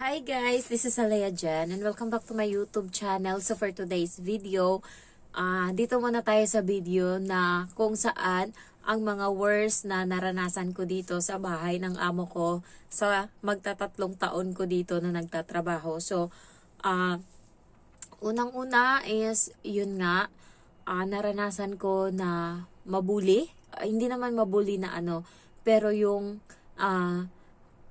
Hi guys, this is Alea Jen and welcome back to my YouTube channel. So for today's video, dito muna tayo sa video na kung saan ang mga worst na naranasan ko dito sa bahay ng amo ko sa magtatatlong taon ko dito na nagtatrabaho. So, unang-una is yun nga, naranasan ko na mabuli. Hindi naman mabuli na pero yung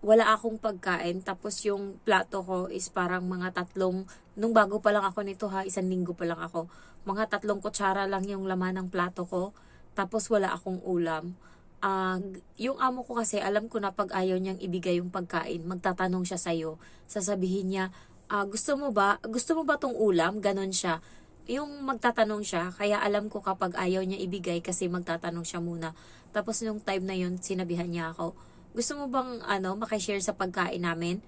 wala akong pagkain, tapos yung plato ko is parang mga tatlong, nung bago pa lang ako nito ha, 1 linggo pa lang ako, mga 3 kutsara lang yung laman ng plato ko, tapos wala akong ulam. Yung amo ko kasi, alam ko na pag ayaw niyang ibigay yung pagkain, magtatanong siya sa'yo, sasabihin niya, gusto mo ba tong ulam? Ganon siya. Yung magtatanong siya, kaya alam ko kapag ayaw niya ibigay kasi magtatanong siya muna. Tapos nung time na yun, sinabihan niya ako, gusto mo bang makishare sa pagkain namin?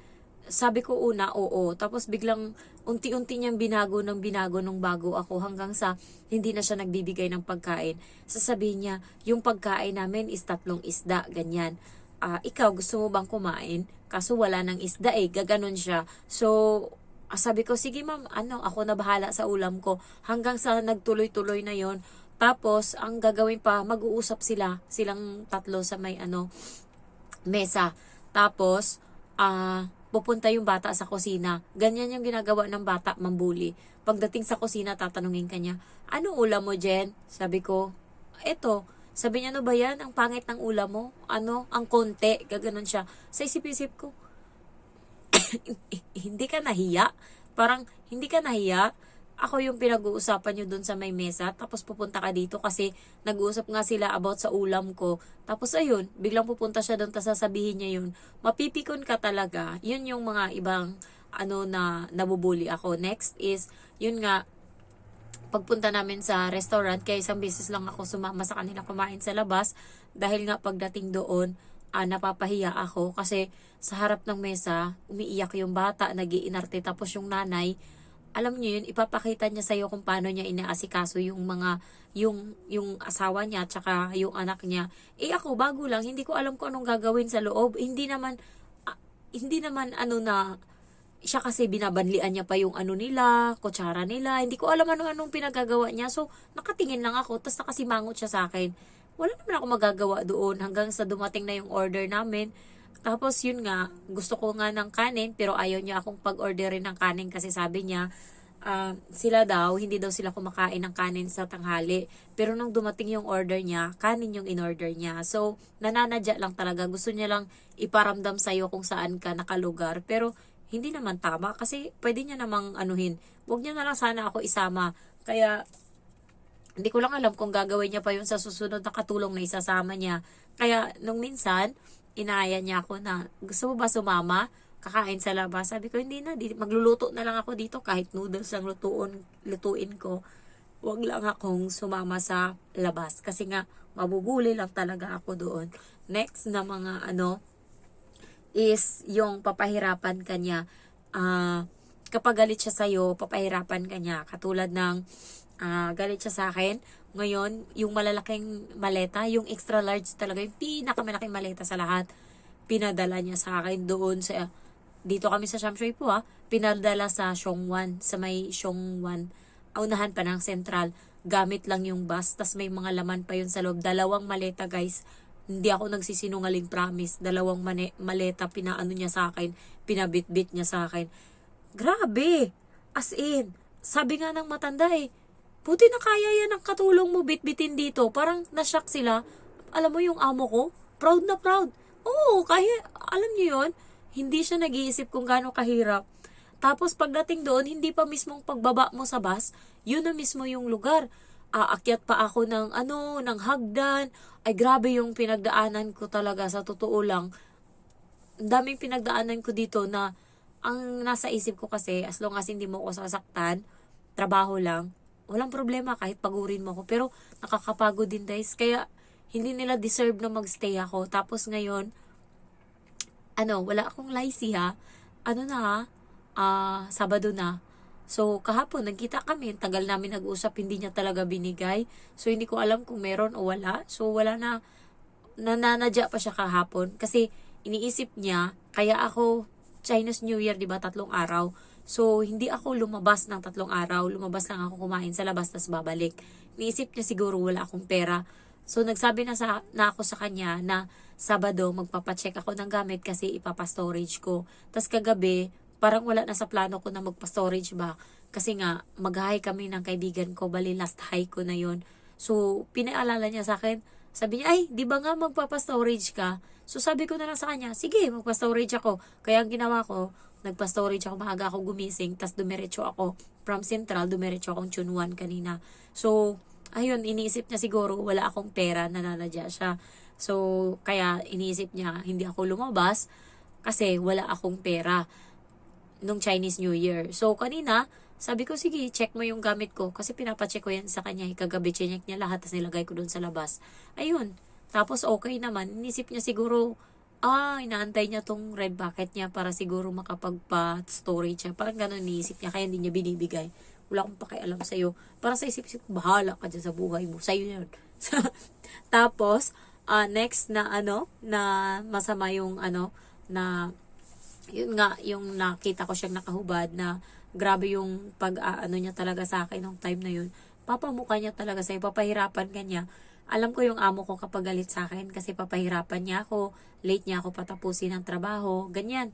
Sabi ko una, oo. Tapos biglang unti-unti niyang binago nung bago ako hanggang sa hindi na siya nagbibigay ng pagkain. Sasabihin niya, yung pagkain namin is 3 isda, ganyan. Ikaw, gusto mo bang kumain? Kaso wala ng isda gaganon siya. So, sabi ko, sige ma'am, ako na bahala sa ulam ko. Hanggang sa nagtuloy-tuloy na yon. Tapos, ang gagawin pa, mag-uusap silang tatlo sa may mesa. Tapos, pupunta yung bata sa kusina. Ganyan yung ginagawa ng bata, mambuli. Pagdating sa kusina, tatanungin kanya, ano ulam mo, Jen? Sabi ko, eto. Sabi niya, ano ba yan? Ang pangit ng ulam mo? Ang konti. Gaganon siya. Sa isip-isip ko, hindi ka nahiya? Parang, hindi ka nahiya? Ako yung pinag-uusapan nyo dun sa may mesa, tapos pupunta ka dito kasi nag-uusap nga sila about sa ulam ko. Tapos ayun, biglang pupunta siya dun, tapos sasabihin niya yun. Mapipikon ka talaga. Yun yung mga ibang na nabubuli ako. Next is, yun nga, pagpunta namin sa restaurant, kaya isang beses lang ako sumama sa kanila kumain sa labas. Dahil nga pagdating doon, napapahiya ako kasi sa harap ng mesa, umiiyak yung bata, nag-iinarte, tapos yung nanay, alam niyo yun, ipapakita niya sa'yo kung paano niya inaasikaso yung yung asawa niya, tsaka yung anak niya. Ako, bago lang, hindi ko alam kung anong gagawin sa loob. Hindi naman na, siya kasi binabanlian niya pa yung nila, kutsara nila. Hindi ko alam anong pinagagawa niya. So, nakatingin lang ako, tapos nakasimangot siya sa akin. Wala naman ako magagawa doon hanggang sa dumating na yung order namin. Tapos yun nga, gusto ko nga ng kanin pero ayaw niya akong pag-orderin ng kanin kasi sabi niya, sila daw, hindi daw sila kumakain ng kanin sa tanghali. Pero nung dumating yung order niya, kanin yung in-order niya. So, nananadya lang talaga. Gusto niya lang iparamdam sa'yo kung saan ka nakalugar. Pero, hindi naman tama kasi pwede niya namang anuhin. Huwag niya na lang sana ako isama. Kaya, hindi ko lang alam kung gagawin niya pa yun sa susunod na katulong na isasama niya. Kaya, nung minsan, inaya niya ako na, gusto mo ba sumama? Kakain sa labas. Sabi ko, hindi na. Magluluto na lang ako dito. Kahit noodles ang lutuin ko. Huwag lang akong sumama sa labas. Kasi nga, mabubuli lang talaga ako doon. Next na mga is yung papahirapan kanya. Kapag galit siya sa'yo, papahirapan kanya. Katulad ng galit siya sa akin. Ngayon, yung malalaking maleta, yung extra large talaga, yung pinakamalaking maleta sa lahat, pinadala niya sa akin doon sa, dito kami sa Shamshoy po pinadala sa Xiongwan, sa may Xiongwan, unahan pa ng Central, gamit lang yung bus, tas may mga laman pa yun sa loob, 2 maleta guys, hindi ako nagsisinungaling, promise, 2 maleta, pinaano niya sa akin, pinabitbit niya sa akin, grabe, as in, sabi nga ng matanda buti na kaya yan ang katulong mo bitbitin dito. Parang na-shock sila. Alam mo yung amo ko? Proud na proud. Oo, kaya, alam niyo yun? Hindi siya nag-iisip kung gaano kahirap. Tapos pagdating doon, hindi pa mismong pagbaba mo sa bus, yun na mismo yung lugar. Aakyat pa ako ng hagdan. Ay grabe yung pinagdaanan ko talaga, sa totoo lang. Ang daming pinagdaanan ko dito na ang nasa isip ko kasi, as long as hindi mo ako sasaktan, trabaho lang, walang problema kahit pagurin mo ako. Pero nakakapagod din guys. Kaya hindi nila deserve na magstay ako. Tapos ngayon, wala akong lycée Sabado na. So kahapon nagkita kami. Tagal namin nag-usap. Hindi niya talaga binigay. So hindi ko alam kung meron o wala. So wala na. Nananadya pa siya kahapon. Kasi iniisip niya, kaya ako Chinese New Year, di ba, 3 araw. So, hindi ako lumabas ng 3 araw. Lumabas lang ako kumain sa labas, tas babalik. Niisip niya siguro wala akong pera. So, nagsabi na ako sa kanya na Sabado, magpapacheck ako ng gamit kasi ipapa-storage ko. Tas kagabi, parang wala na sa plano ko na magpa-storage ba. Kasi nga, mag-high kami ng kaibigan ko. Bali, last high ko na yon. So, pinaalala niya sa akin. Sabi niya, ay, di ba nga magpapa-storage ka? So, sabi ko na lang sa kanya, sige, magpa-storage ako. Kaya ang ginawa ko, nagpa-storage ako, maaga ako gumising, tas dumiretso ako. From Central, dumiretso akong Chunwan kanina. So, ayun, iniisip niya siguro, wala akong pera, nananadya siya. So, kaya iniisip niya, hindi ako lumabas kasi wala akong pera nung Chinese New Year. So, kanina, sabi ko, sige, check mo yung gamit ko. Kasi pinapacheck ko yan sa kanya. Kagabi, chinek niya lahat, tapos nilagay ko doon sa labas. Ayun. Tapos, okay naman. Inisip niya siguro, inaantay niya tong red bucket niya para siguro makapagpa-storage siya. Parang ganun iniisip niya, kaya hindi niya binibigay. Wala akong pakialam sa'yo. Parang sa isip-isip, bahala ka dyan sa buhay mo. Sa'yo yun. Tapos, next na na masama yung na yun nga, yung nakita ko siyang nakahubad na grabe yung niya talaga sa akin nung time na yun. Papamukha niya talaga sa'yo, papahirapan ka niya. Alam ko yung amo ko kapag galit sa akin kasi papahirapan niya ako, late niya ako patapusin ng trabaho, ganyan.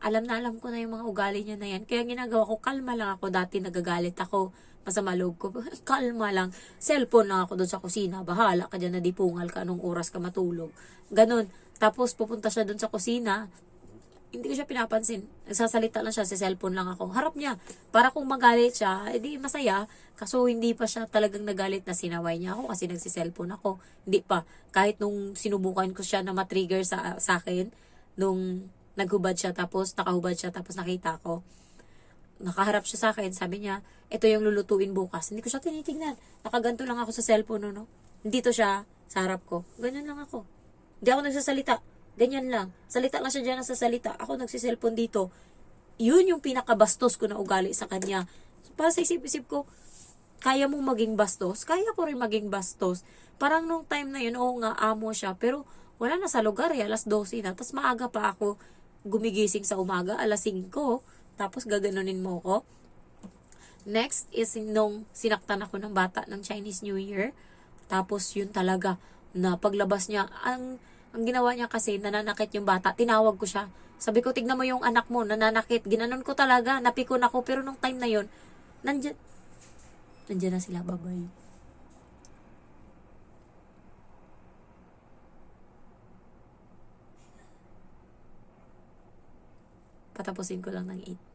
Alam ko na yung mga ugali niya na yan. Kaya ginagawa ko, kalma lang ako. Dati nagagalit ako, masama loob ko. Kalma lang. Cellphone lang ako doon sa kusina. Bahala ka dyan na dipungal ka anong oras ka matulog. Ganon. Tapos pupunta siya doon sa kusina, hindi ko siya pinapansin. Nagsasalita lang siya, sa cellphone lang ako. Harap niya. Para kung magalit siya, edi masaya. Kaso hindi pa siya talagang nagalit na sinaway niya ako kasi nagsiselfone ako. Hindi pa. Kahit nung sinubukan ko siya na matrigger sa akin, nung naghubad siya tapos nakahubad siya tapos nakita ko. Nakaharap siya sa akin, sabi niya, ito yung lulutuin bukas. Hindi ko siya tinitingnan. Nakaganto lang ako sa cellphone, no? Dito siya sa harap ko. Ganyan lang ako. Hindi ako nagsasalita. Ganyan lang. Salita lang siya dyan sa salita. Ako nagsiselfone dito. Yun yung pinakabastos ko na ugali sa kanya. So, para sa isip-isip ko, kaya mo maging bastos? Kaya ko rin maging bastos. Parang nung time na yun, oo nga, amo siya. Pero wala na sa lugar eh. 12:00 na. Tapos maaga pa ako gumigising sa umaga. 5:00. Tapos gaganunin mo ko. Next is nung sinaktan ako ng bata ng Chinese New Year. Tapos yun talaga na paglabas niya, ang ginawa niya kasi, nananakit yung bata. Tinawag ko siya. Sabi ko, tignan mo yung anak mo, nananakit. Ginanon ko talaga, napikon ako. Pero nung time na yun, nandyan na sila, babay. Patapusin ko lang ng 8.